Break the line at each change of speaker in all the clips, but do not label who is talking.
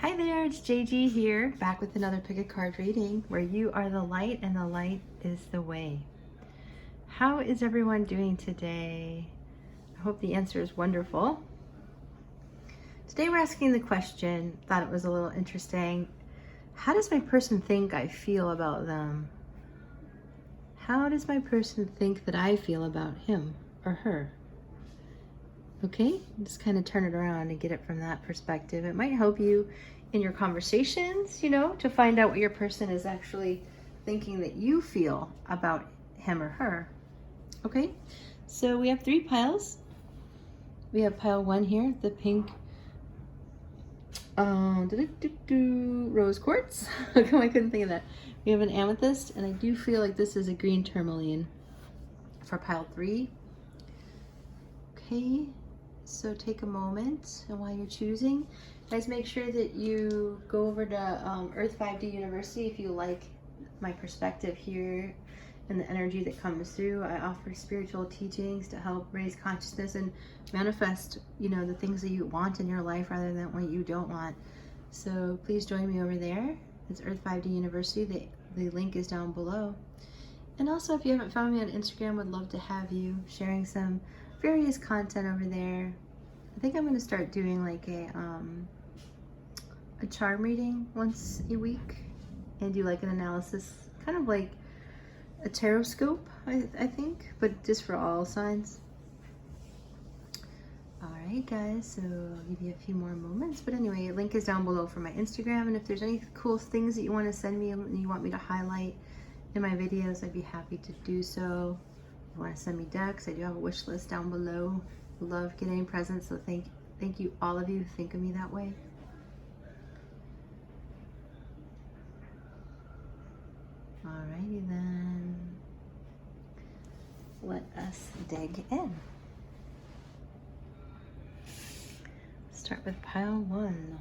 Hi there, it's JG here, back with another pick a card reading where you are the light and the light is the way. How is everyone doing today? I hope the answer is wonderful. Today we're asking the question, thought it was a little interesting. How does my person think I feel about them? How does my person think that I feel about him or her? Okay, just kind of turn it around and get it from that perspective. It might help you in your conversations, to find out what your person is actually thinking that you feel about him or her. Okay, so we have 3 piles. We have pile 1 here, the pink rose quartz. How come I couldn't think of that? We have an amethyst, and I do feel like this is a green tourmaline for pile 3. Okay. So take a moment, and while you're choosing, guys, make sure that you go over to Earth 5D University if you like my perspective here and the energy that comes through. I offer spiritual teachings to help raise consciousness and manifest, the things that you want in your life rather than what you don't want. So please join me over there. It's Earth 5D University. The link is down below. And also, if you haven't found me on Instagram, would love to have you sharing some various content over there. I think I'm going to start doing like a charm reading once a week and do like an analysis, kind of like a tarot scope, I think, but just for all signs. Alright guys, so I'll give you a few more moments, but anyway, link is down below for my Instagram, and if there's any cool things that you want to send me and you want me to highlight in my videos, I'd be happy to do so. If you want to send me decks, I do have a wish list down below. Love getting presents, so thank you all of you who think of me that way. Alrighty then, let us dig in. Start with pile 1.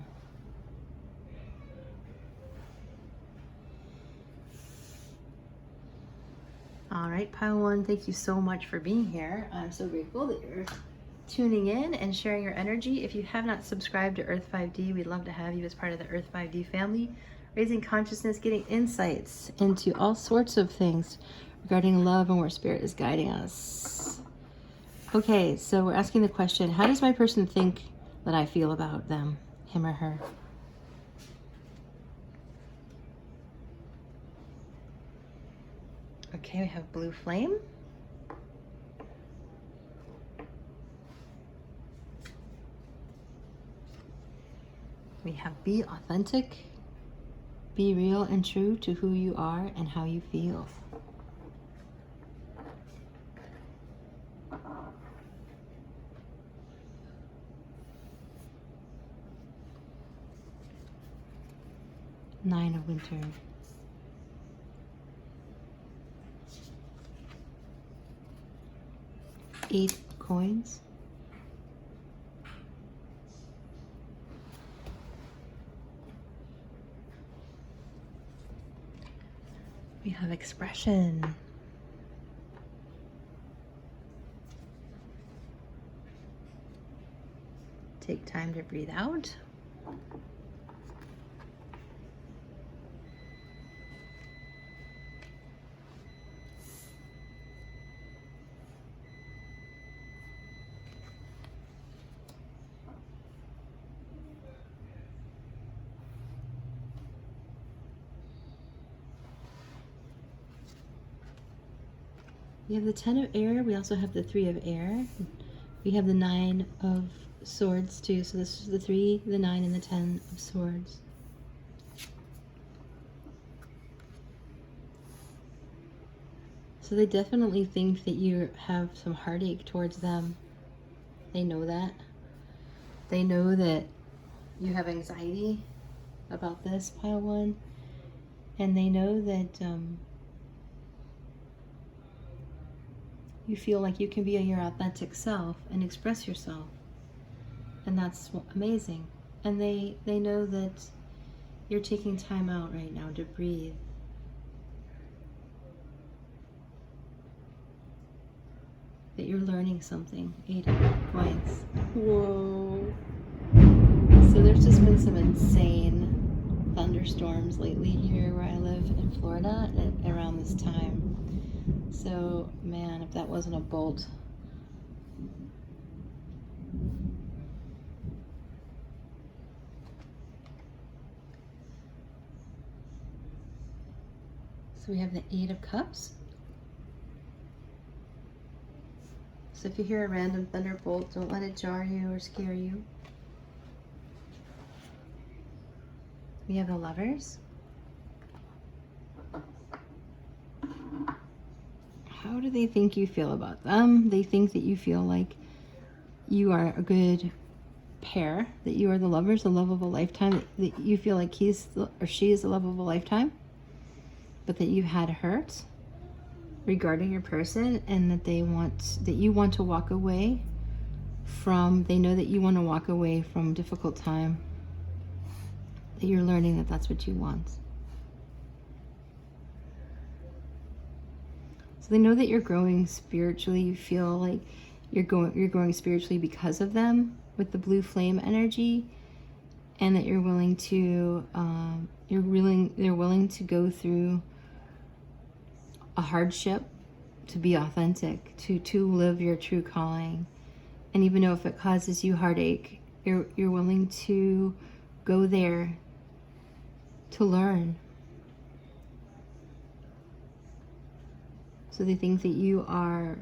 All right, pile 1, thank you so much for being here. I'm so grateful that you're tuning in and sharing your energy. If you have not subscribed to Earth 5D, we'd love to have you as part of the Earth 5D family, raising consciousness, getting insights into all sorts of things regarding love and where spirit is guiding us. Okay, so we're asking the question, how does my person think that I feel about them, him or her? Okay, we have blue flame. We have be authentic, be real and true to who you are and how you feel. Nine of Winter. Eight coins. We have expression. Take time to breathe out. We have the 10 of air. We also have the 3 of air. We have the 9 of swords too. So this is the 3, the 9, and the 10 of swords. So they definitely think that you have some heartache towards them. They know that. They know that you have anxiety about this, pile 1. And they know that you feel like you can be your authentic self and express yourself. And that's amazing. And they know that you're taking time out right now to breathe. That you're learning something. 8 of coins. Whoa. So there's just been some insane thunderstorms lately here where I live in Florida around this time. So, man, if that wasn't a bolt. So we have the Eight of Cups. So if you hear a random thunderbolt, don't let it jar you or scare you. We have the Lovers. How do they think you feel about them? They think that you feel like you are a good pair, that you are the lovers, the love of a lifetime, that you feel like he's or she is the love of a lifetime, but that you've had hurt regarding your person, and that you want to walk away from, they know that you want to walk away from difficult time, that you're learning that that's what you want. So they know that you're growing spiritually. You feel like you're growing spiritually because of them with the blue flame energy, and that you're willing to they're willing to go through a hardship to be authentic, to live your true calling. And even though if it causes you heartache, you're willing to go there to learn. So they think that you are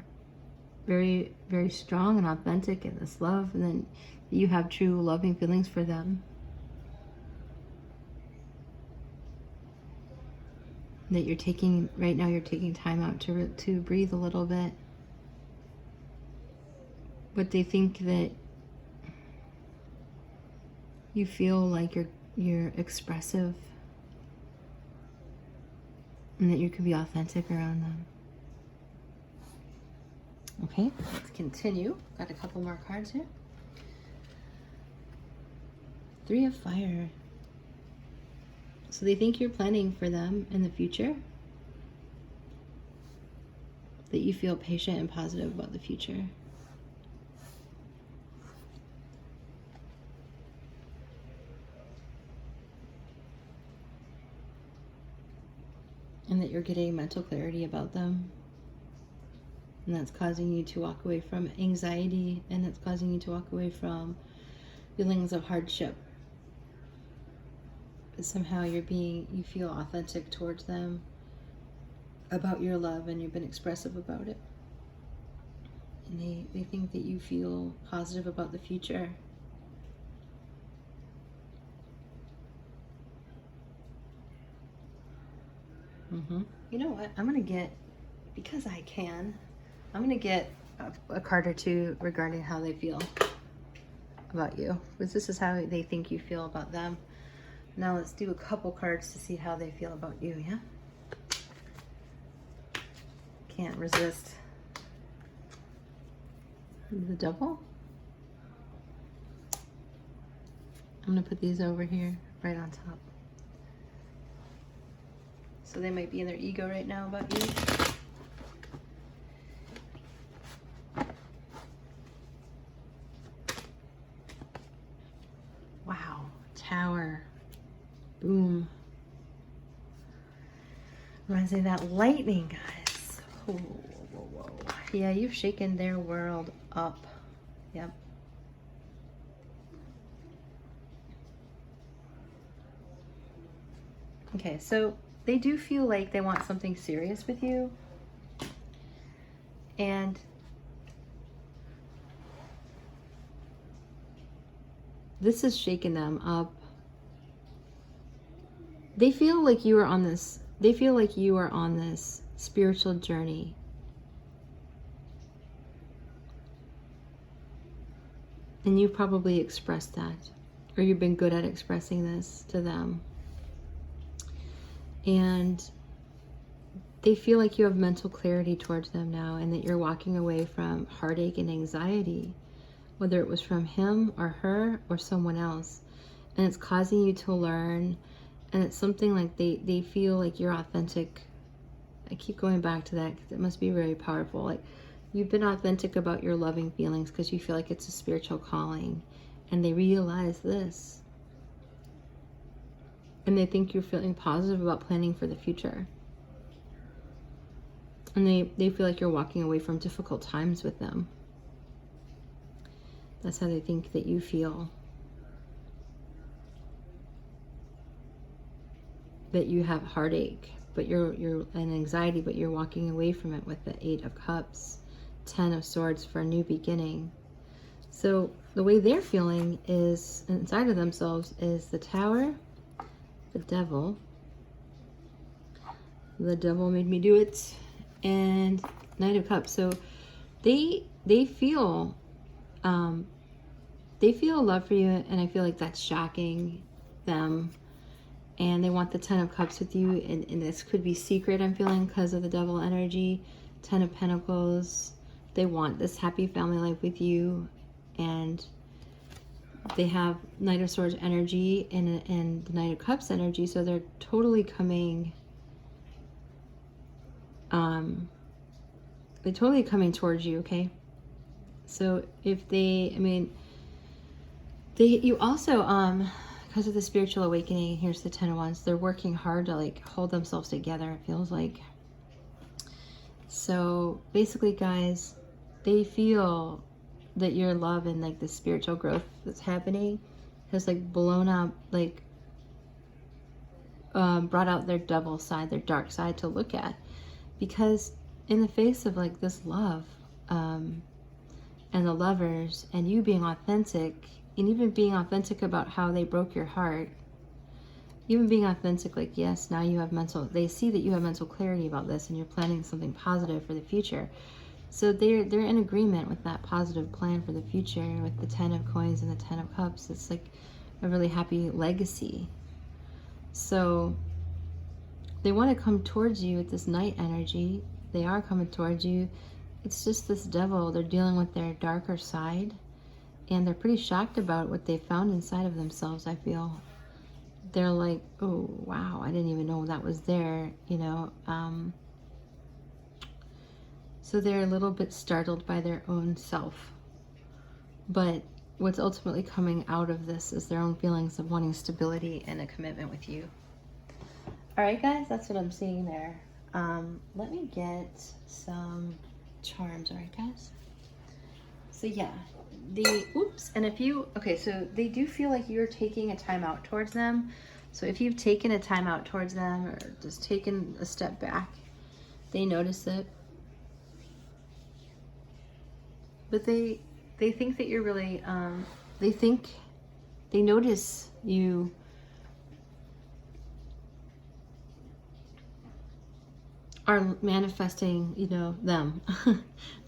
very, very strong and authentic in this love, and then you have true loving feelings for them. That you're taking, right now you're taking time out to breathe a little bit. But they think that you feel like you're expressive, and that you can be authentic around them. Okay, let's continue. Got a couple more cards here. Three of Fire. So they think you're planning for them in the future. That you feel patient and positive about the future. And that you're getting mental clarity about them. And that's causing you to walk away from anxiety, and it's causing you to walk away from feelings of hardship. But somehow you feel authentic towards them about your love, and you've been expressive about it. And they think that you feel positive about the future. You know what? I'm going to get, because I can, I'm going to get a card or two regarding how they feel about you. Because this is how they think you feel about them. Now let's do a couple cards to see how they feel about you, yeah? Can't resist. The Devil. I'm going to put these over here, right on top. So they might be in their ego right now about you. Wow, Tower. Boom. Reminds me of that lightning, guys. Oh, whoa, whoa, whoa. Yeah, you've shaken their world up. Yep. Okay, so they do feel like they want something serious with you. And this is shaking them up. They feel like you are on this, spiritual journey. And you've probably expressed that, or you've been good at expressing this to them. And they feel like you have mental clarity towards them now, and that you're walking away from heartache and anxiety, whether it was from him or her or someone else. And it's causing you to learn, and it's something like they feel like you're authentic. I keep going back to that because it must be very powerful. Like, you've been authentic about your loving feelings because you feel like it's a spiritual calling, and they realize this. And they think you're feeling positive about planning for the future. And they feel like you're walking away from difficult times with them. That's how they think that you feel. That you have heartache, but you're and anxiety, but you're walking away from it with the 8 of Cups, 10 of Swords for a new beginning. So the way they're feeling is inside of themselves is the Tower, the Devil. The Devil made me do it, and Knight of Cups. So they feel love for you, and I feel like that's shocking them. And they want the 10 of Cups with you, and this could be secret, I'm feeling, because of the Devil energy. 10 of Pentacles. They want this happy family life with you, and they have Knight of Swords energy and the Knight of Cups energy, so they're totally coming, towards you, okay? So if you also, because of the spiritual awakening, here's the 10 of Wands, they're working hard to like hold themselves together, it feels like. So basically, guys, they feel that your love and like the spiritual growth that's happening has like blown up, like brought out their devil side, their dark side to look at. Because in the face of like this love and the Lovers and you being authentic, and even being authentic about how they broke your heart, even being authentic, like, yes, now you have they see that you have mental clarity about this and you're planning something positive for the future. So they're in agreement with that positive plan for the future with the 10 of Coins and the 10 of Cups. It's like a really happy legacy. So they want to come towards you with this Knight energy. They are coming towards you. It's just this Devil. They're dealing with their darker side. And they're pretty shocked about what they found inside of themselves, I feel. They're like, oh, wow, I didn't even know that was there, you know. So they're a little bit startled by their own self. But what's ultimately coming out of this is their own feelings of wanting stability and a commitment with you. All right, guys, that's what I'm seeing there. Let me get some charms, all right, guys? So, yeah. So they do feel like you're taking a time out towards them. So if you've taken a time out towards them or just taken a step back, they notice it. But they think that you're really, they notice you are manifesting, you know, them.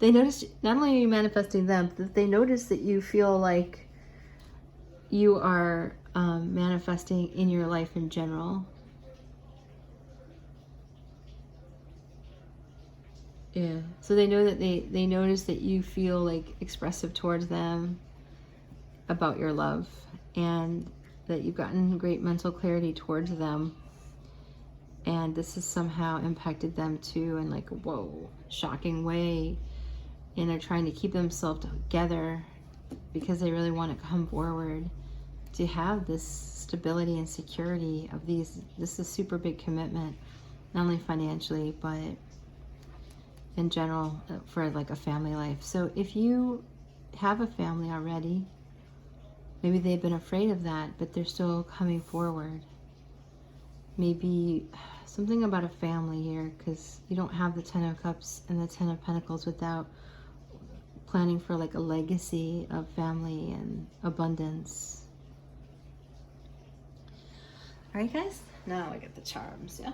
They notice, not only are you manifesting them, but they notice that you feel like you are manifesting in your life in general. Yeah. So they know that they notice that you feel like expressive towards them about your love, and that you've gotten great mental clarity towards them. And this has somehow impacted them too in like a whoa, shocking way. And they're trying to keep themselves together because they really want to come forward to have this stability and security of these. This is a super big commitment, not only financially, but in general for like a family life. So if you have a family already, maybe they've been afraid of that, but they're still coming forward. Maybe something about a family here, because you don't have the 10 of Cups and the 10 of Pentacles without planning for like a legacy of family and abundance. All right, guys, now I get the charms, yeah?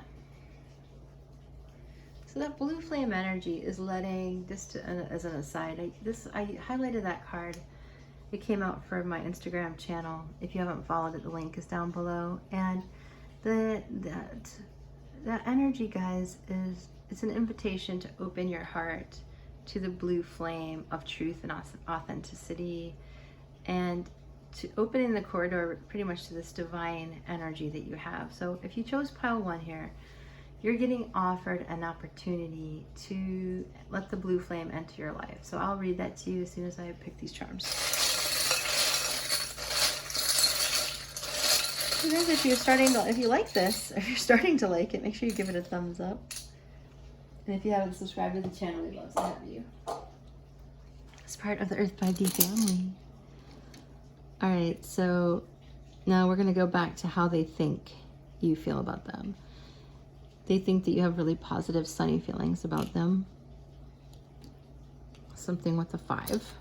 So that blue flame energy is letting, just as an aside, I highlighted that card. It came out for my Instagram channel. If you haven't followed it, the link is down below. And that energy, guys, it's an invitation to open your heart to the blue flame of truth and authenticity, and to opening the corridor pretty much to this divine energy that you have. So if you chose pile 1 here, you're getting offered an opportunity to let the blue flame enter your life. So I'll read that to you as soon as I pick these charms. So guys, if you like this, if you're starting to like it, make sure you give it a thumbs up. And if you haven't subscribed to the channel, we'd love to have you as part of the Earth 5D family. All right, so now we're gonna go back to how they think you feel about them. They think that you have really positive, sunny feelings about them. Something with a 5.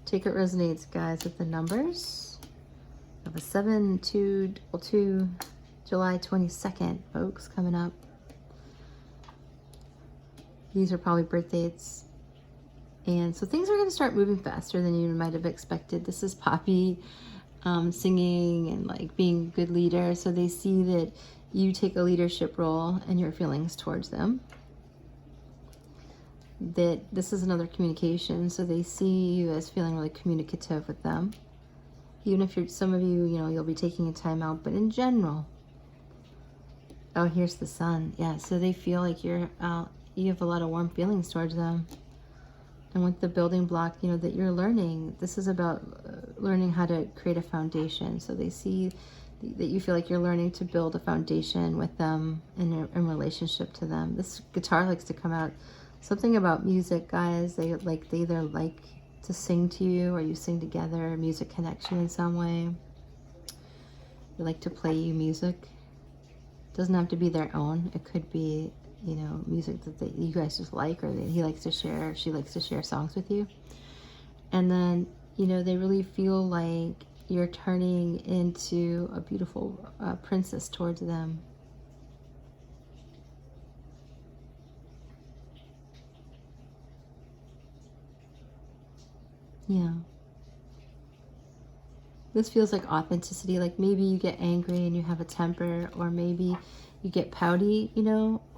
Take it resonates, guys, with the numbers. I have a 7, 2, 2, July 22nd, folks, coming up. These are probably birth dates. And so things are going to start moving faster than you might have expected. This is Poppy singing and like being a good leader. So they see that you take a leadership role in your feelings towards them. That this is another communication. So they see you as feeling really communicative with them. Even if some of you, you'll be taking a time out, but in general. Oh, here's the sun. Yeah, so they feel like you have a lot of warm feelings towards them. And with the building block, that you're learning, this is about learning how to create a foundation. So they see that you feel like you're learning to build a foundation with them in relationship to them. This guitar likes to come out. Something about music, guys. They either like to sing to you or you sing together, music connection in some way. They like to play you music. It doesn't have to be their own. It could be music that you guys just like, or that he likes to share, or she likes to share songs with you. And then, they really feel like you're turning into a beautiful princess towards them. Yeah. This feels like authenticity. Like maybe you get angry and you have a temper, or maybe you get pouty,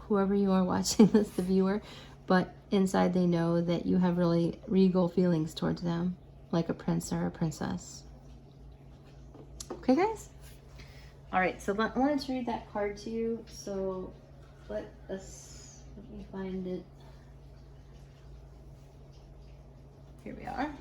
whoever you are watching this, the viewer, but inside they know that you have really regal feelings towards them, like a prince or a princess. Okay, guys? All right, so I wanted to read that card to you, so let me find it. Here we are.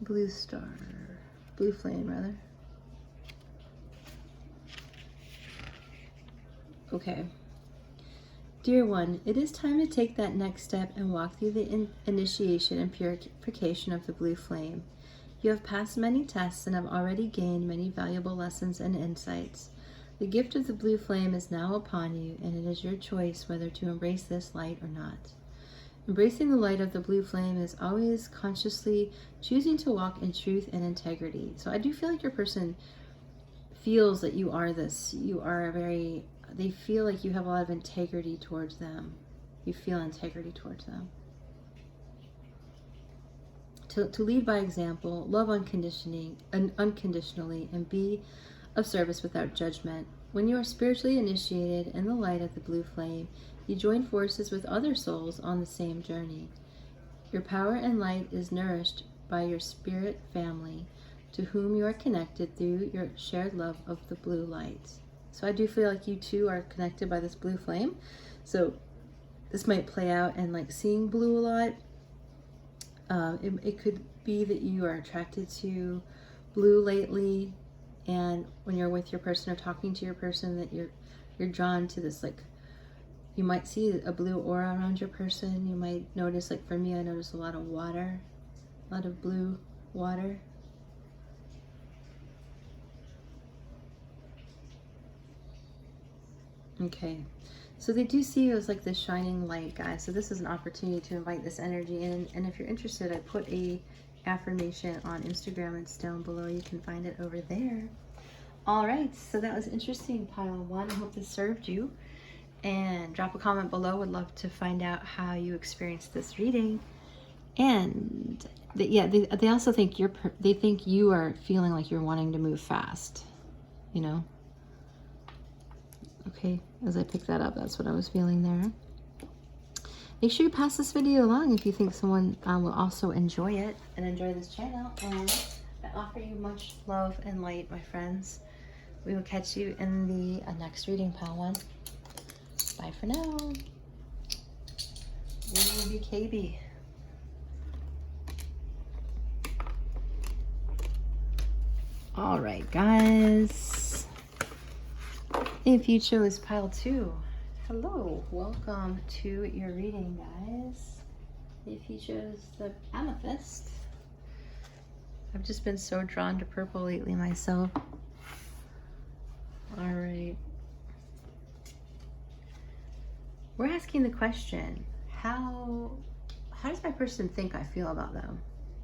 Blue star, blue flame rather. Okay. Dear one, it is time to take that next step and walk through the initiation and purification of the blue flame. You have passed many tests and have already gained many valuable lessons and insights. The gift of the blue flame is now upon you, and it is your choice whether to embrace this light or not. Embracing the light of the blue flame is always consciously choosing to walk in truth and integrity. So I do feel like your person feels that you are this. They feel like you have a lot of integrity towards them. You feel integrity towards them. To lead by example, love unconditionally, and be of service without judgment. When you are spiritually initiated in the light of the blue flame, you join forces with other souls on the same journey. Your power and light is nourished by your spirit family, to whom you are connected through your shared love of the blue light. So I do feel like you two are connected by this blue flame. So this might play out in like seeing blue a lot. It could be that you are attracted to blue lately, and when you're with your person or talking to your person, that you're drawn to this, like, you might see a blue aura around your person. You might notice, like for me, I notice a lot of water, a lot of blue water. Okay, so they do see you as like this shining light, guys. So this is an opportunity to invite this energy in. And if you're interested, I put a affirmation on Instagram. It's down below. You can find it over there. All right, so that was interesting, pile one. I hope this served you. And drop a comment below. Would love to find out how you experienced this reading. And they also think they think you are feeling like you're wanting to move fast, Okay, as I pick that up, that's what I was feeling there. Make sure you pass this video along if you think someone will also enjoy it and enjoy this channel. And I offer you much love and light, my friends. We will catch you in the next reading, pile one. Bye for now. We will be KB. All right, guys. If you chose pile two, hello, welcome to your reading, guys. If you chose the Amethyst, I've just been so drawn to purple lately myself. All right. We're asking the question, how does my person think I feel about them?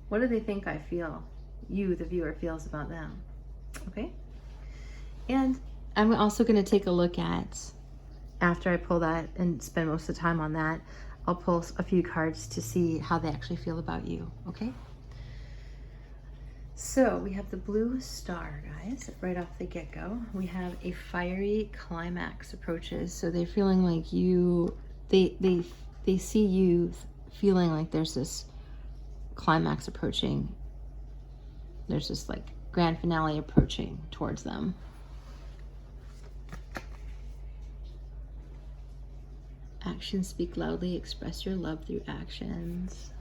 What do they think I feel, you, the viewer, feels about them? Okay? And I'm also going to take a look at, after I pull that and spend most of the time on that, I'll pull a few cards to see how they actually feel about you, okay? So we have the blue star, guys, right off the get-go. We have a fiery climax approaches. So they're feeling like you, they see you feeling like there's this climax approaching. There's this like grand finale approaching towards them. Actions speak loudly, express your love through actions.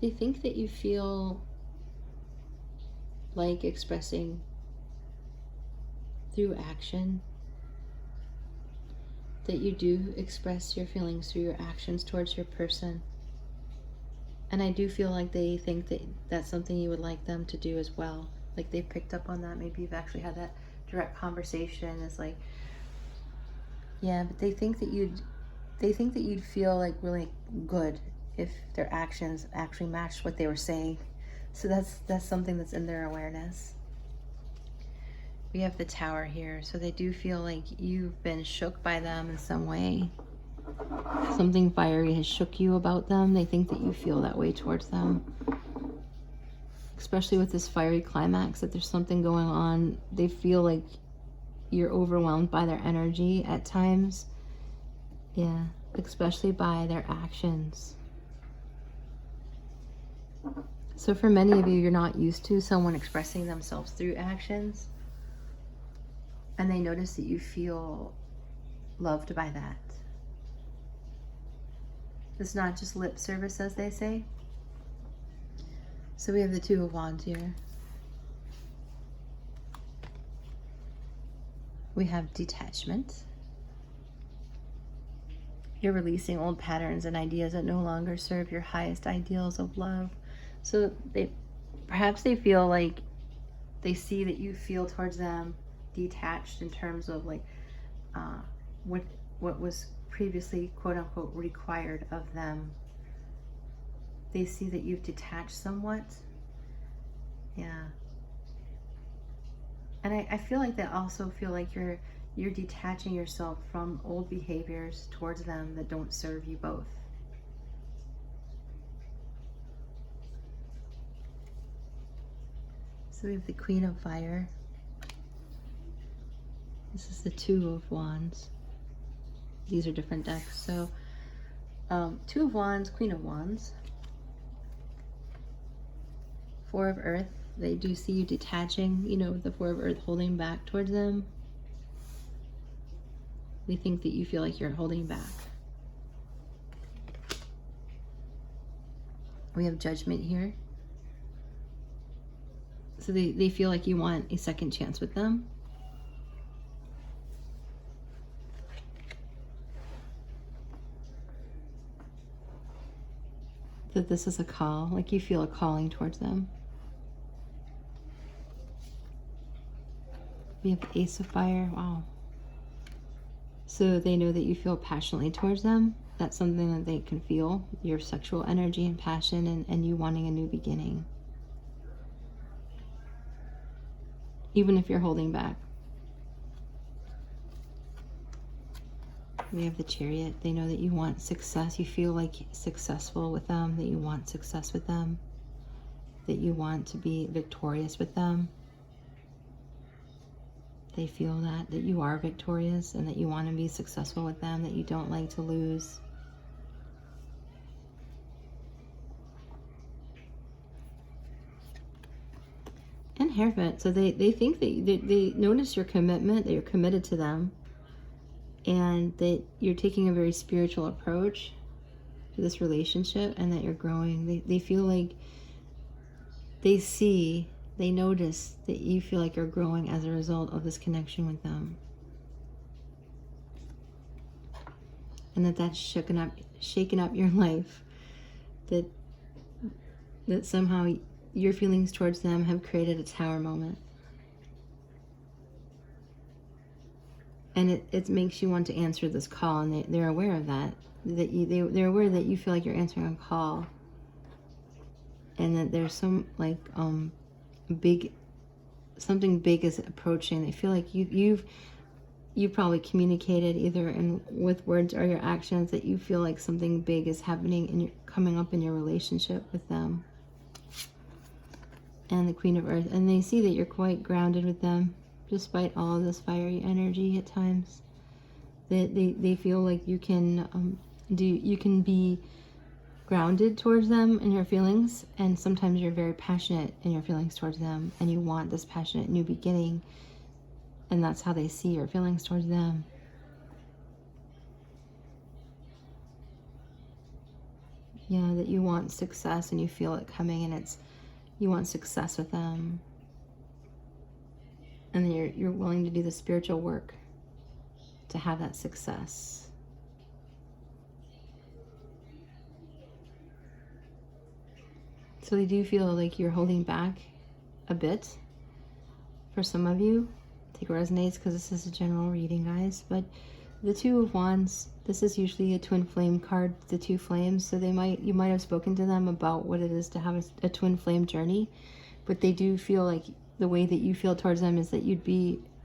They think that you feel like expressing through action, that you do express your feelings through your actions towards your person. And I do feel like they think that that's something you would like them to do as well. Like they've picked up on that. Maybe you've actually had that direct conversation. It's like, yeah, but they think that you'd feel like really good if their actions actually matched what they were saying. So that's something that's in their awareness. We have the Tower here, so they do feel like you've been shook by them in some way. Something fiery has shook you about them. They think that you feel that way towards them. Especially with this fiery climax, that there's something going on. They feel like you're overwhelmed by their energy at times. Yeah, especially by their actions. So for many of you, you're not used to someone expressing themselves through actions. And they notice that you feel loved by that. It's not just lip service, as they say. So we have the Two of Wands here. We have detachment. You're releasing old patterns and ideas that no longer serve your highest ideals of love. So perhaps they feel like they see that you feel towards them detached in terms of like what was previously quote unquote required of them. They see that you've detached somewhat. Yeah. And I feel like they also feel like you're detaching yourself from old behaviors towards them that don't serve you both. So we have the Queen of Fire. This is the Two of Wands. These are different decks. So Two of Wands, Queen of Wands. Four of Earth. They do see you detaching, you know, the Four of Earth holding back towards them. They think that you feel like you're holding back. We have Judgment here. So they feel like you want a second chance with them. That this is a call, like you feel a calling towards them. We have Ace of Fire. Wow. So they know that you feel passionately towards them. That's something that they can feel, your sexual energy and passion, and you wanting a new beginning. Even if you're holding back. We have the Chariot. They know that you want success. You feel like successful with them, that you want success with them, that you want to be victorious with them. They feel that you are victorious and that you want to be successful with them, that you don't like to lose. And Hierophant, so they think that they notice your commitment, that you're committed to them, and that you're taking a very spiritual approach to this relationship, and that you're growing. They feel like they notice that you feel like you're growing as a result of this connection with them. And that's shaken up your life. That somehow your feelings towards them have created a tower moment. And it makes you want to answer this call, and they're aware of that. They're aware that you feel like you're answering a call. And that there's some like something big is approaching. They feel like you've probably communicated either with words or your actions that you feel like something big is happening and coming up in your relationship with them. And the Queen of Earth, and they see that you're quite grounded with them despite all of this fiery energy at times. That they feel like you can be grounded towards them in your feelings, and sometimes you're very passionate in your feelings towards them, and you want this passionate new beginning, and that's how they see your feelings towards them. Yeah, that you want success and you feel it coming, and you want success with them, and then you're willing to do the spiritual work to have that success. So they do feel like you're holding back a bit for some of you. Take what resonates, because this is a general reading, guys. But the Two of Wands, this is usually a twin flame card, the two flames. So you might have spoken to them about what it is to have a twin flame journey. But they do feel like the way that you feel towards them is that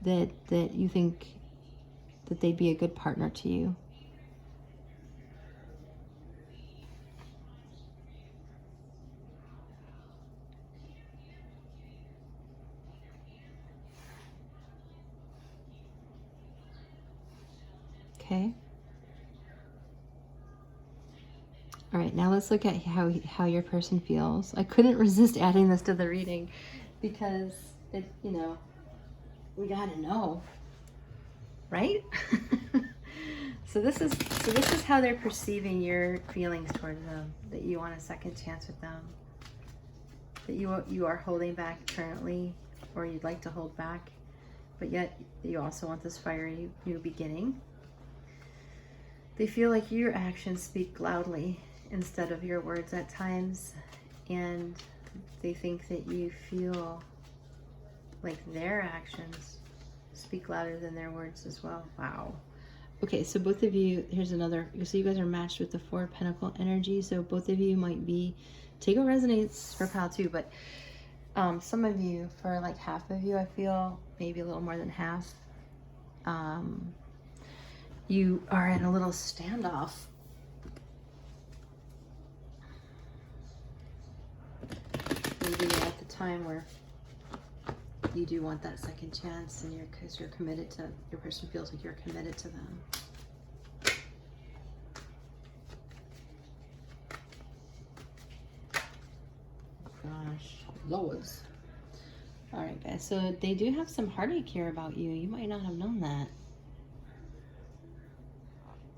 that you think that they'd be a good partner to you. Okay. All right, now let's look at how your person feels. I couldn't resist adding this to the reading because we gotta know, right? So this is how they're perceiving your feelings towards them. That you want a second chance with them. That you are holding back currently, or you'd like to hold back, but yet you also want this fiery new beginning. They feel like your actions speak loudly instead of your words at times, and they think that you feel like their actions speak louder than their words as well. Wow. Okay, so both of you, here's another, so you guys are matched with the Four of Pentacle energy, so both of you might be, take what resonates for pile 2, but some of you, for like half of you, I feel, maybe a little more than half, you are in a little standoff. Maybe at the time where you do want that second chance, and because you're committed to, your person feels like you're committed to them. Gosh, Lords. All right, guys. So they do have some heartache here about you. You might not have known that.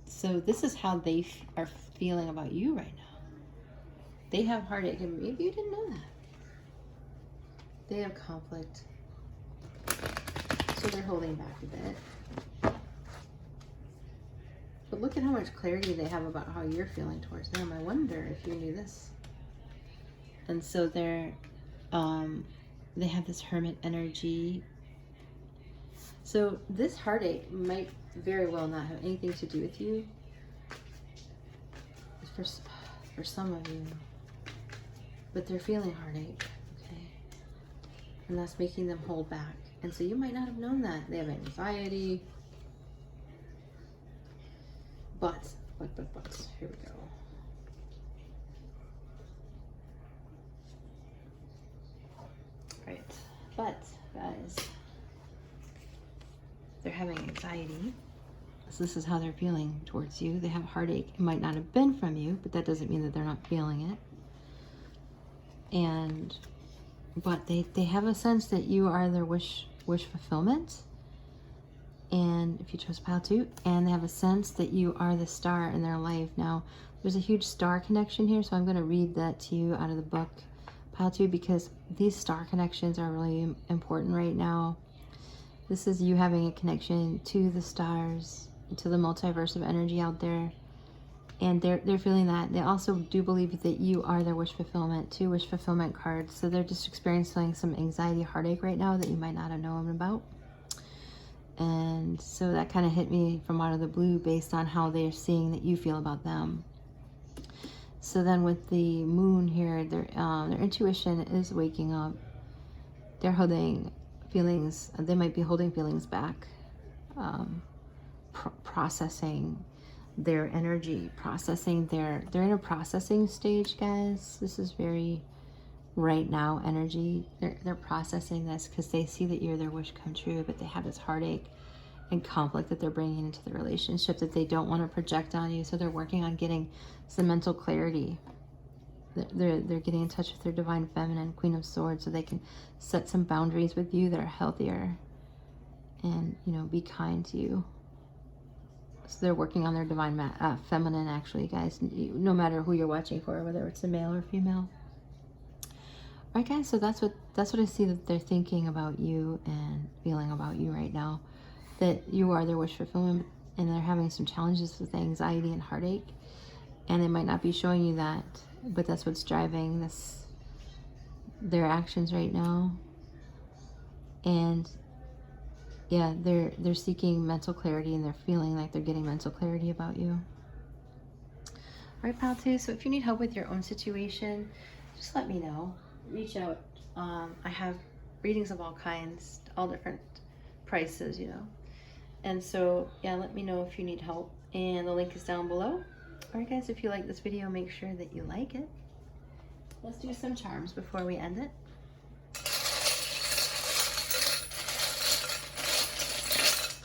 So this is how they are feeling about you right now. They have heartache, and maybe you didn't know that. They have conflict. So they're holding back a bit. But look at how much clarity they have about how you're feeling towards them. I wonder if you knew this. And so they have this Hermit energy. So this heartache might very well not have anything to do with you. For some of you. But they're feeling heartache, okay? And that's making them hold back. And so you might not have known that. They have anxiety. But, here we go. Right, but, guys, anxiety. So this is how they're feeling towards you. They have heartache. It might not have been from you, but that doesn't mean that they're not feeling it. But they have a sense that you are their wish fulfillment. And if you chose pile 2, and they have a sense that you are the star in their life. Now, there's a huge star connection here, so I'm going to read that to you out of the book, pile 2, because these star connections are really important right now. This is you having a connection to the stars, to the multiverse of energy out there. And they're feeling that. They also do believe that you are their wish fulfillment, 2 wish fulfillment cards. So they're just experiencing some anxiety, heartache right now that you might not have known about. And so that kind of hit me from out of the blue based on how they're seeing that you feel about them. So then with the moon here, their intuition is waking up. They're holding feelings. They might be holding feelings back, processing their energy, processing they're in a processing stage, guys. This is very right now energy. They're processing this because they see that you're their wish come true, but they have this heartache and conflict that they're bringing into the relationship that they don't want to project on you. So they're working on getting some mental clarity. They're getting in touch with their divine feminine, Queen of Swords, so they can set some boundaries with you that are healthier and, you know, be kind to you. So they're working on their divine feminine, actually, guys, no matter who you're watching for, whether it's a male or female. All right, guys, so that's what I see that they're thinking about you and feeling about you right now, that you are their wish fulfillment, and they're having some challenges with anxiety and heartache, and they might not be showing you that, but that's what's driving their actions right now. And yeah, they're seeking mental clarity, and they're feeling like they're getting mental clarity about you. All right, pile 2, so if you need help with your own situation, just let me know. Reach out. I have readings of all kinds, all different prices, you know. And so, yeah, let me know if you need help. And the link is down below. All right, guys, if you like this video, make sure that you like it. Let's do some charms before we end it.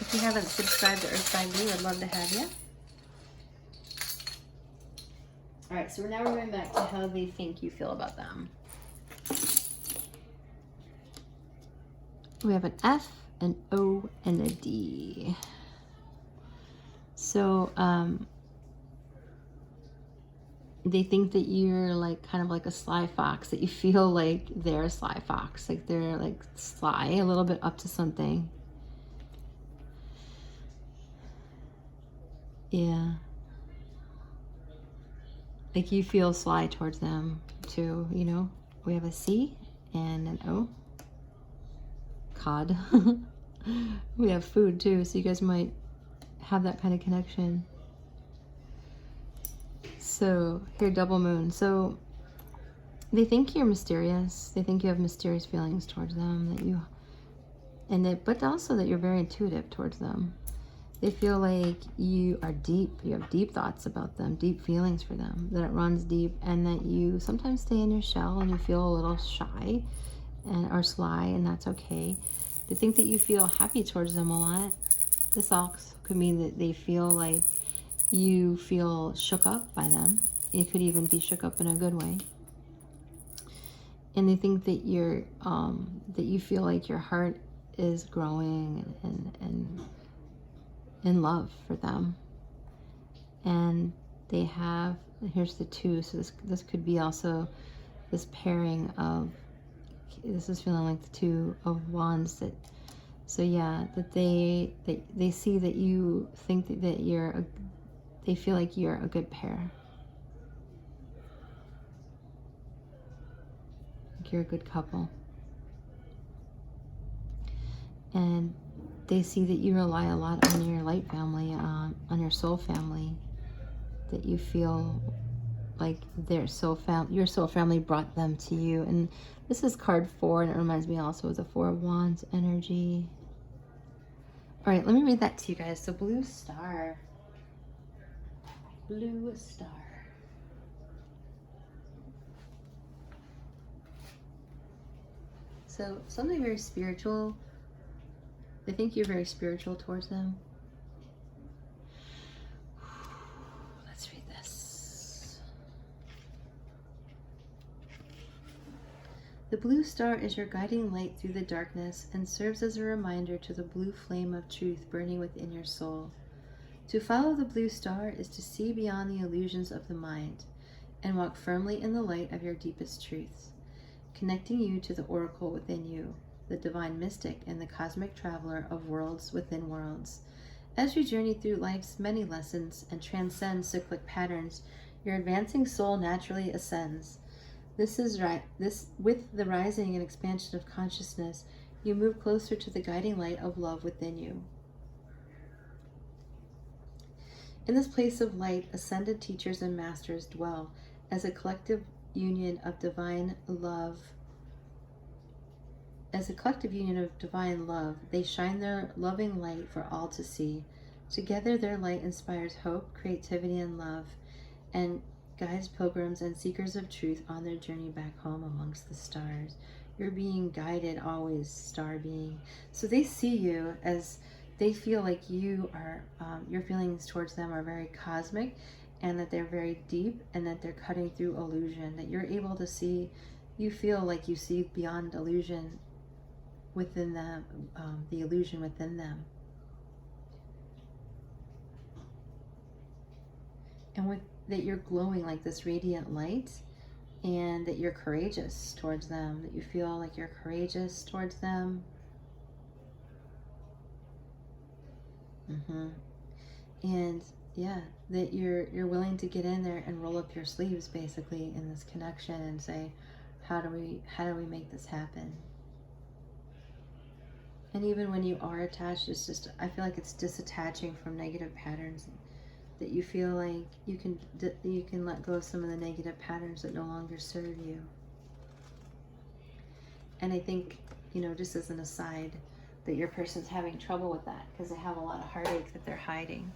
If you haven't subscribed to Earthside Blue, I'd love to have you. All right, so now we're going back to how they think you feel about them. We have an F, an O, and a D. So they think that you're like kind of like a sly fox, that you feel like they're a sly fox, like they're like sly, a little bit up to something. Yeah. Like you feel sly towards them too, you know. We have a C and an O. Cod. We have food too, so you guys might have that kind of connection. So here, double moon. So they think you're mysterious. They think you have mysterious feelings towards them, but also that you're very intuitive towards them. They feel like you are deep. You have deep thoughts about them, deep feelings for them, that it runs deep, and that you sometimes stay in your shell and you feel a little shy or sly, and that's okay. They think that you feel happy towards them a lot. This also could mean that they feel like you feel shook up by them. It could even be shook up in a good way. And they think that that you feel like your heart is growing and in love for them. And they have, here's the 2, so this could be also this pairing of, this is feeling like the 2 of Wands, that, so yeah, that they see that you think that they feel like you're a good pair. Like you're a good couple. And they see that you rely a lot on your light family, on your soul family, that you feel like your soul family brought them to you. And this is card 4, and it reminds me also of the 4 of Wands energy. All right, let me read that to you guys. So blue star. Blue star. So something very spiritual They think you're very spiritual towards them. Let's read this. The blue star is your guiding light through the darkness and serves as a reminder to the blue flame of truth burning within your soul. To follow the blue star is to see beyond the illusions of the mind and walk firmly in the light of your deepest truths, connecting you to the oracle within you, the divine mystic and the cosmic traveler of worlds within worlds. As you journey through life's many lessons and transcend cyclic patterns, your advancing soul naturally ascends. This with the rising and expansion of consciousness, you move closer to the guiding light of love within you. In this place of light, ascended teachers and masters dwell as a collective union of divine love. As a collective union of divine love, they shine their loving light for all to see. Together, their light inspires hope, creativity, and love, and guides pilgrims and seekers of truth on their journey back home amongst the stars. You're being guided always, star being. So they see you as they feel like you are, your feelings towards them are very cosmic, and that they're very deep, and that they're cutting through illusion, that you're able to see, you feel like you see beyond illusion within them, the illusion within them. And with that you're glowing like this radiant light, and that you're courageous towards them, that you feel like you're courageous towards them. And yeah, that you're willing to get in there and roll up your sleeves basically in this connection and say, how do we make this happen? And even when you are attached, it's just, I feel like it's disattaching from negative patterns, that you feel like you can let go of some of the negative patterns that no longer serve you. And I think, just as an aside, that your person's having trouble with that because they have a lot of heartache that they're hiding.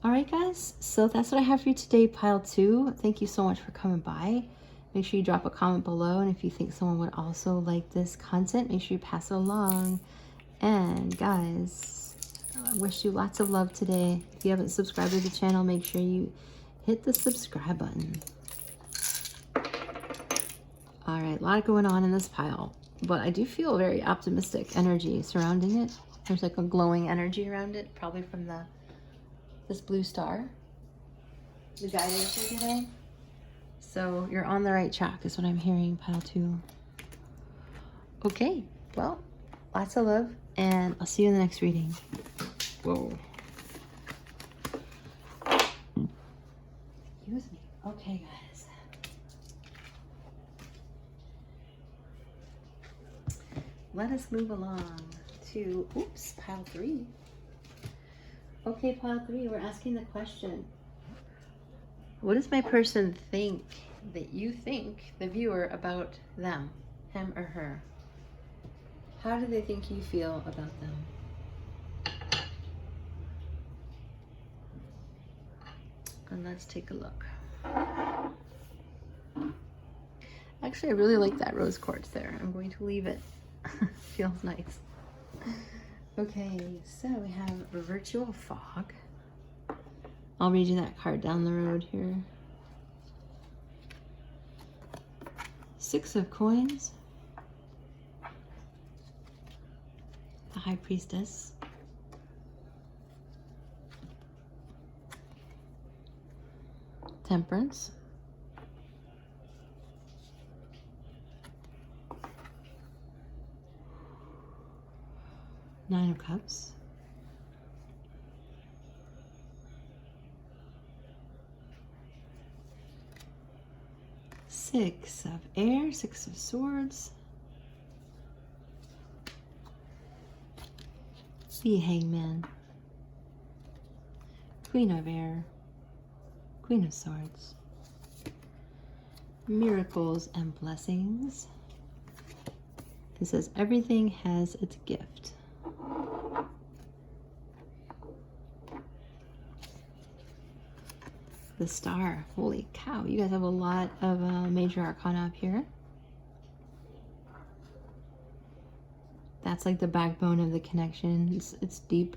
All right, guys, so that's what I have for you today, pile 2. Thank you so much for coming by. Make sure you drop a comment below, and if you think someone would also like this content, make sure you pass it along. And guys, I wish you lots of love today. If you haven't subscribed to the channel, make sure you hit the subscribe button. All right, a lot going on in this pile, but I do feel very optimistic energy surrounding it. There's like a glowing energy around it, probably from this blue star, the guidance you're getting. So you're on the right track is what I'm hearing, pile 2. Okay, well, lots of love, and I'll see you in the next reading. Whoa. Excuse me. Okay, guys. Let us move along to, pile 3. Okay, pile 3, we're asking the question, what does my person think that you think, the viewer, about them, him or her? How do they think you feel about them? And let's take a look. Actually, I really like that rose quartz there. I'm going to leave it. Feels nice. Okay, so we have a virtual fog. I'll read you that card down the road here. 6 of coins. The High Priestess. Temperance. Nine of Cups. Six of Air, 6 of Swords. The Hangman. Queen of Air. Queen of Swords. Miracles and Blessings. It says everything has its gift. The Star. Holy cow, you guys have a lot of major arcana up here. That's like the backbone of the connection. It's deep.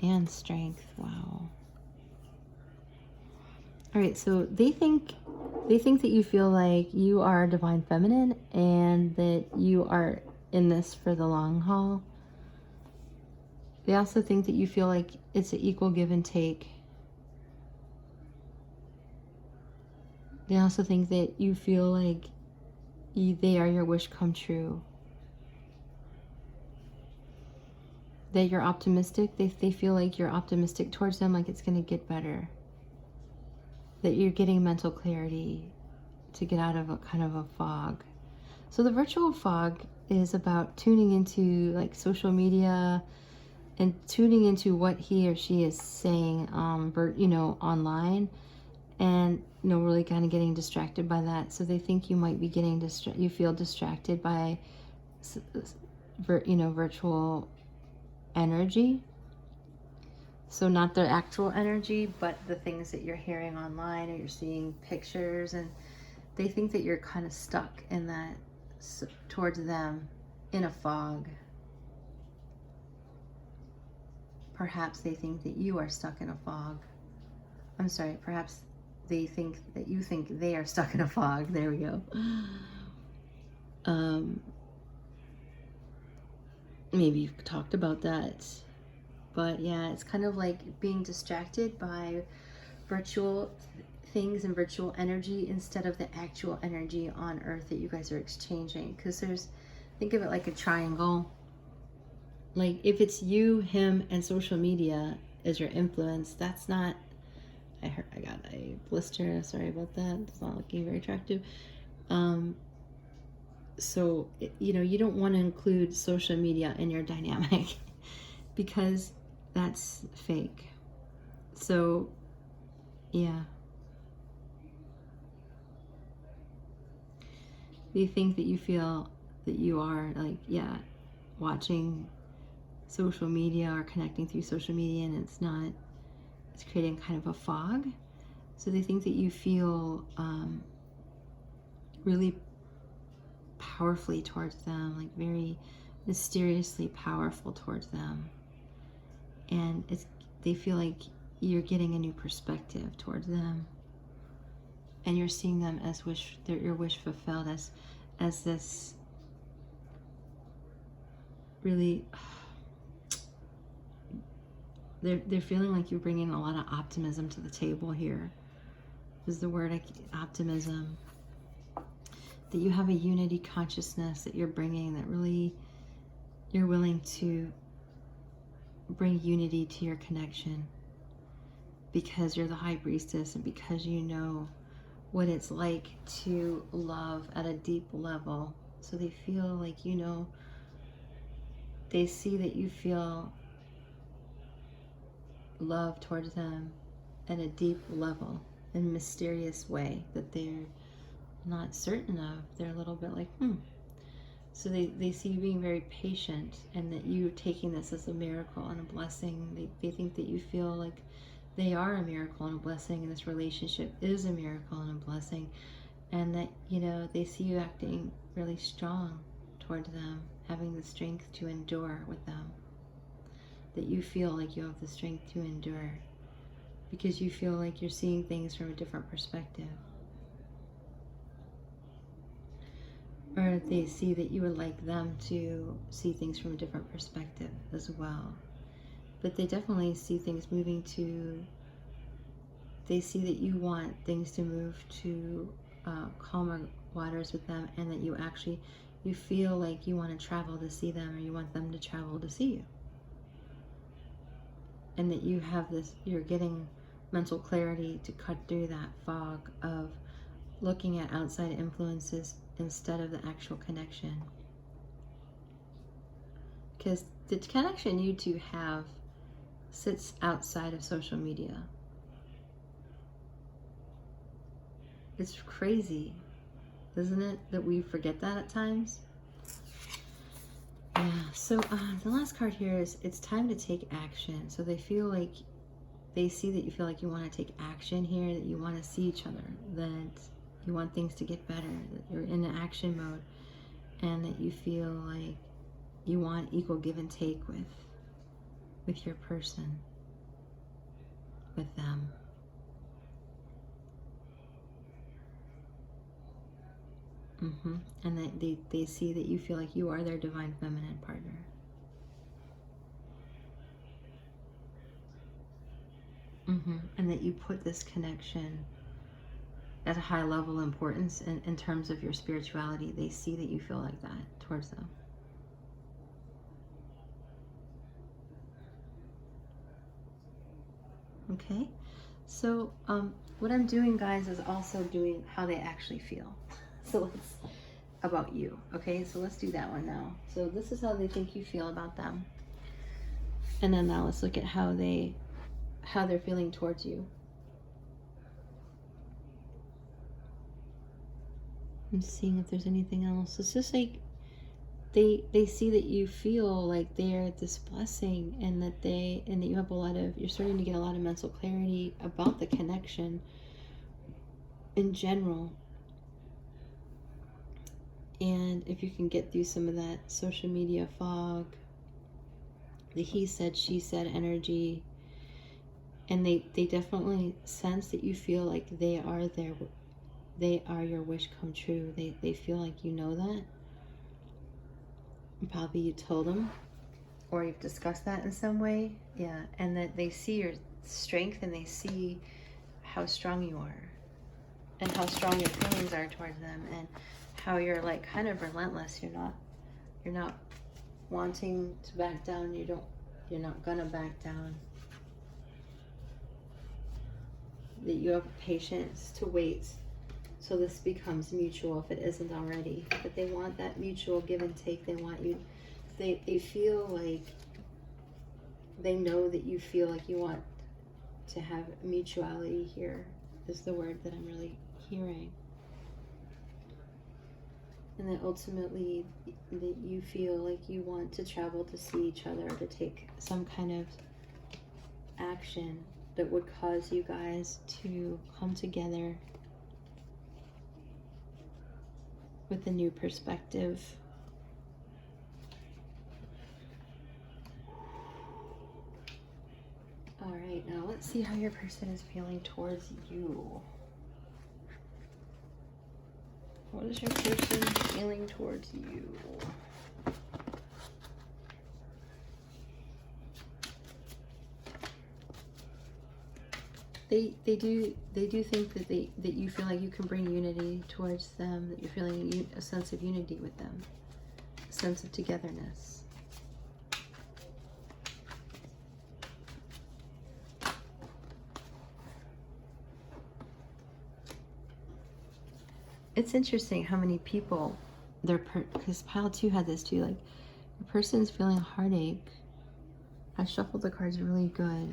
And strength. Wow. All right, so they think that you feel like you are divine feminine and that you are in this for the long haul. They also think that you feel like it's an equal give and take. They also think that you feel like they are your wish come true. That you're optimistic. They feel like you're optimistic towards them, like it's going to get better. That you're getting mental clarity to get out of a kind of a fog. So the virtual fog is about tuning into like social media and tuning into what he or she is saying, online, and really kind of getting distracted by that. So they think you might be getting you feel distracted by, virtual energy. So not the actual energy, but the things that you're hearing online, or you're seeing pictures, and they think that you're kind of stuck in that, towards them, in a fog. Perhaps they think that you are stuck in a fog. I'm sorry, perhaps they think that you think they are stuck in a fog. There we go. Maybe you've talked about that. But yeah, it's kind of like being distracted by virtual things and virtual energy instead of the actual energy on Earth that you guys are exchanging. Because think of it like a triangle. Like if it's you, him, and social media as your influence, that's not, I got a blister, sorry about that, it's not looking very attractive. So, you don't want to include social media in your dynamic because that's fake. So, yeah. They think that you feel that you are watching social media or connecting through social media, and it's not, it's creating kind of a fog. So they think that you feel really powerfully towards them, like very mysteriously powerful towards them. And they feel like you're getting a new perspective towards them. And you're seeing them as your wish fulfilled, as this really, they're feeling like you're bringing a lot of optimism to the table here. Is the word optimism. That you have a unity consciousness that you're bringing, that really you're willing to bring unity to your connection because you're the high priestess and because you know what it's like to love at a deep level. So they feel like, they see that you feel love towards them at a deep level, in a mysterious way that they're not certain of. They're a little bit like, So they see you being very patient, and that you taking this as a miracle and a blessing. They think that you feel like they are a miracle and a blessing, and this relationship is a miracle and a blessing, and that, they see you acting really strong toward them, having the strength to endure with them. That you feel like you have the strength to endure because you feel like you're seeing things from a different perspective. Or they see that you would like them to see things from a different perspective as well. But they definitely see things they see that you want things to move to calmer waters with them, and that you feel like you want to travel to see them, or you want them to travel to see you. And that you're getting mental clarity to cut through that fog of looking at outside influences instead of the actual connection. Because the connection you two have sits outside of social media. It's crazy, isn't it, that we forget that at times? Yeah, so the last card here is it's time to take action. So they feel like, they see that you feel like you want to take action here, that you want to see each other, that You want things to get better, that you're in an action mode, and that you feel like you want equal give and take with your person, with them. And that they see that you feel like you are their divine feminine partner. And that you put this connection at a high level of importance in terms of your spirituality. They see that you feel like that towards them. Okay, so what I'm doing, guys, is also doing how they actually feel. So let's, about you. Okay, so let's do that one now. So this is how they think you feel about them. And then now let's look at how they're feeling towards you. I'm seeing if there's anything else. It's just like they see that you feel like they're this blessing, and that you have you're starting to get a lot of mental clarity about the connection in general. And if you can get through some of that social media fog, the he said, she said energy, and they definitely sense that you feel like they are your wish come true. They feel like you know that. Probably you told them, or you've discussed that in some way. Yeah, and that they see your strength, and they see how strong you are, and how strong your feelings are towards them, and how you're like kind of relentless. You're not wanting to back down. You're not gonna back down. That you have patience to wait so this becomes mutual if it isn't already. But they want that mutual give and take. They want you, they feel like, they know that you feel like you want to have mutuality here, is the word that I'm really hearing. And that ultimately that you feel like you want to travel to see each other, to take some kind of action that would cause you guys to come together with a new perspective. All right, now let's see how your person is feeling towards you. What is your person feeling towards you? They do think that you feel like you can bring unity towards them, that you're feeling a sense of unity with them, a sense of togetherness. It's interesting how many people, because pile 2 had this too, like the person's feeling heartache. I shuffled the cards really good.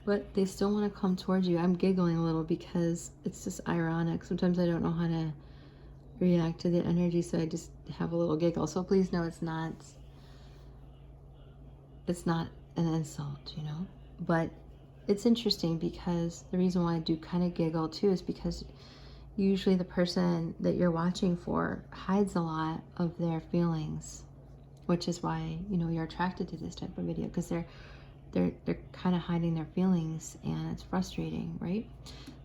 But they still want to come towards you. I'm giggling a little because it's just ironic. Sometimes I don't know how to react to the energy, so I just have a little giggle. So please know it's not an insult, you know? But it's interesting because the reason why I do kind of giggle too is because usually the person that you're watching for hides a lot of their feelings, which is why, you know, you're attracted to this type of video, because they're kind of hiding their feelings, and it's frustrating, right?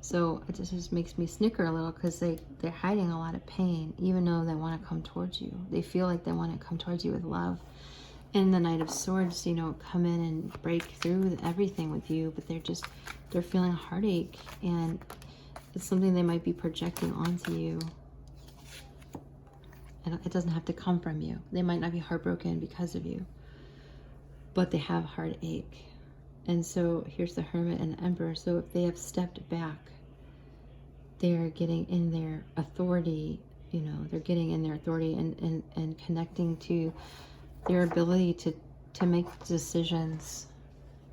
So it just makes me snicker a little, because they're hiding a lot of pain, even though they want to come towards you. They feel like they want to come towards you with love. And the Knight of Swords, you know, come in and break through everything with you, but they're feeling heartache, and it's something they might be projecting onto you. And it doesn't have to come from you. They might not be heartbroken because of you, but they have heartache. And so here's the Hermit and the Emperor. So if they have stepped back, they're getting in their authority, you know, they're getting in their authority and connecting to their ability to make decisions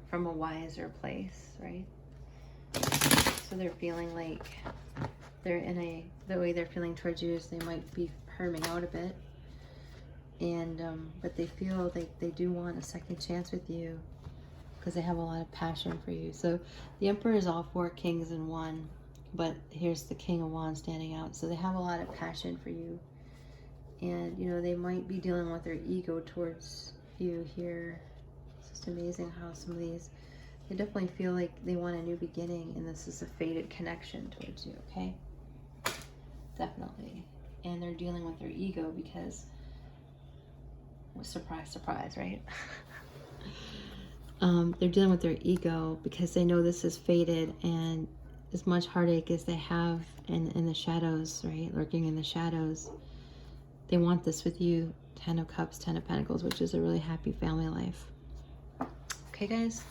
from a wiser place, right? So they're feeling like they're the way they're feeling towards you is they might be herming out a bit. And but they feel like they do want a second chance with you, because they have a lot of passion for you. So the Emperor is all 4 kings in one. But here's the King of Wands standing out. So they have a lot of passion for you. And, you know, they might be dealing with their ego towards you here. It's just amazing how some of these, they definitely feel like they want a new beginning. And this is a fated connection towards you, okay? Definitely. And they're dealing with their ego because, well, surprise, surprise, right? They're dealing with their ego because they know this is fated, and as much heartache as they have in the shadows, right? Lurking in the shadows. They want this with you. 10 of Cups, 10 of Pentacles, which is a really happy family life. Okay, guys?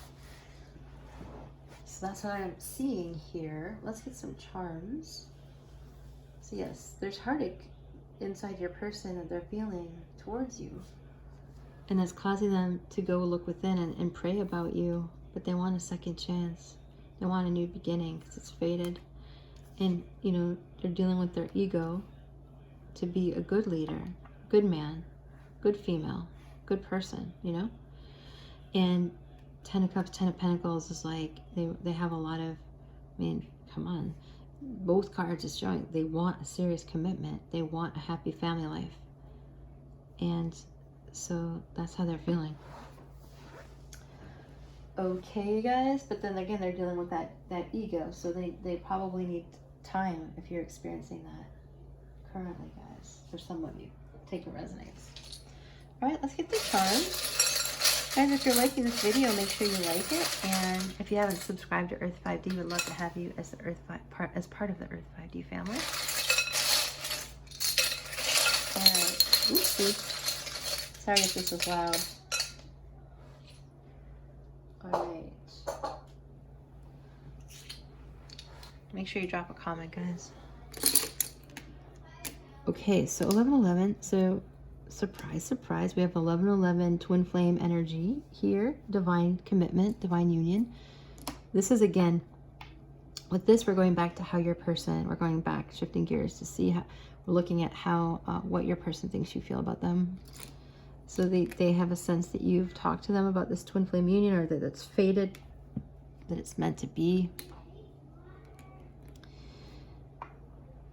So that's what I'm seeing here. Let's get some charms. So yes, there's heartache inside your person that they're feeling towards you. And it's causing them to go look within and pray about you. But they want a second chance. They want a new beginning because it's fated. And, you know, they're dealing with their ego to be a good leader, good man, good female, good person, you know? And 10 of Cups, 10 of Pentacles is like, they have a lot of, I mean, come on. Both cards is showing they want a serious commitment. They want a happy family life. And so that's how they're feeling. Okay, guys, but then again, they're dealing with that ego. So they probably need time if you're experiencing that currently, guys. For some of you, take it resonates. All right, let's get the charms. Guys, if you're liking this video, make sure you like it. And if you haven't subscribed to Earth 5D, we'd love to have you as the as part of the Earth 5D family. All right. Oopsie. Sorry if this is loud. All right. Make sure you drop a comment, guys. Okay, so 11-11. So surprise, surprise, we have 11-11 twin flame energy here. Divine commitment, divine union. This is, again, with this, we're going back to how your person, we're going back, shifting gears to see how, we're looking at how, what your person thinks you feel about them. So they have a sense that you've talked to them about this twin flame union, or that it's fated, that it's meant to be.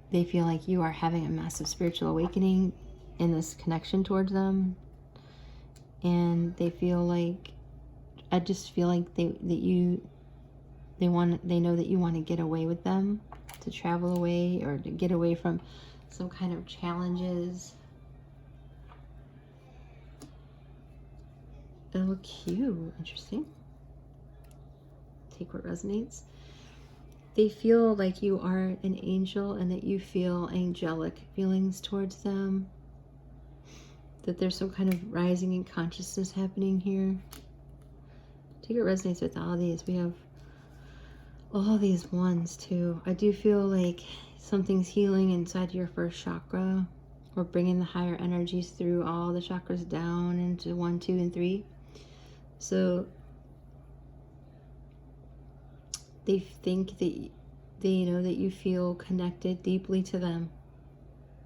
They feel like you are having a massive spiritual awakening in this connection towards them. And they feel like, I just feel like they know that you want to get away with them, to travel away, or to get away from some kind of challenges. Oh, cute. Interesting. Take what resonates. They feel like you are an angel and that you feel angelic feelings towards them. That there's some kind of rising in consciousness happening here. Take what resonates with all these. We have all these ones too. I do feel like something's healing inside your first chakra. We're bringing the higher energies through all the chakras down into 1, 2, and 3. So they think that they know that you feel connected deeply to them,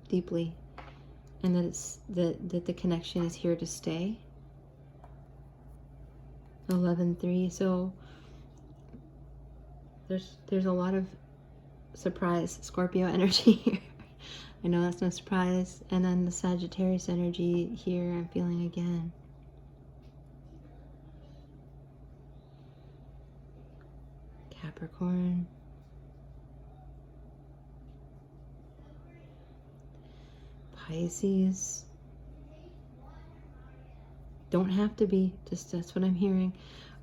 deeply, and that it's that the connection is here to stay. 11-3. So there's a lot of surprise Scorpio energy here. I know that's no surprise. And then the Sagittarius energy here I'm feeling again. Capricorn. Pisces. Don't have to be, just that's what I'm hearing.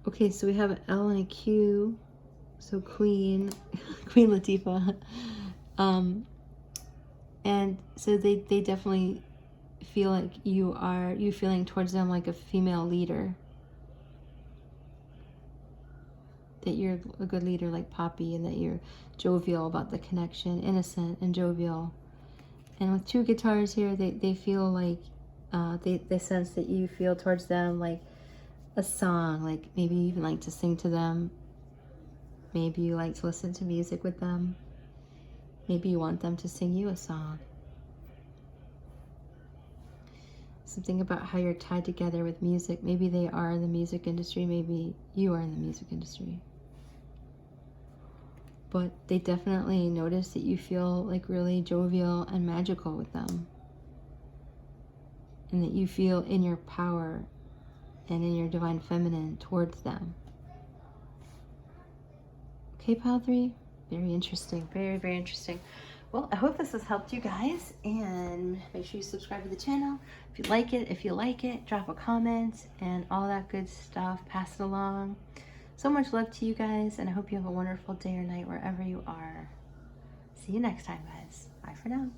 Okay, so we have an L and a Q. So Queen Latifah. And so they definitely feel like you feeling towards them like a female leader. That you're a good leader like Poppy, and that you're jovial about the connection, innocent and jovial. And with 2 guitars here, they feel like, they sense that you feel towards them like a song, like maybe you even like to sing to them. Maybe you like to listen to music with them. Maybe you want them to sing you a song. Something about how you're tied together with music. Maybe they are in the music industry. Maybe you are in the music industry. but they definitely notice that you feel like really jovial and magical with them, and that you feel in your power and in your divine feminine towards them. Okay, pile 3? Very interesting. Very, very interesting. Well, I hope this has helped you guys, and make sure you subscribe to the channel if you like it, drop a comment and all that good stuff. Pass it along. So much love to you guys, and I hope you have a wonderful day or night wherever you are. See you next time, guys. Bye for now.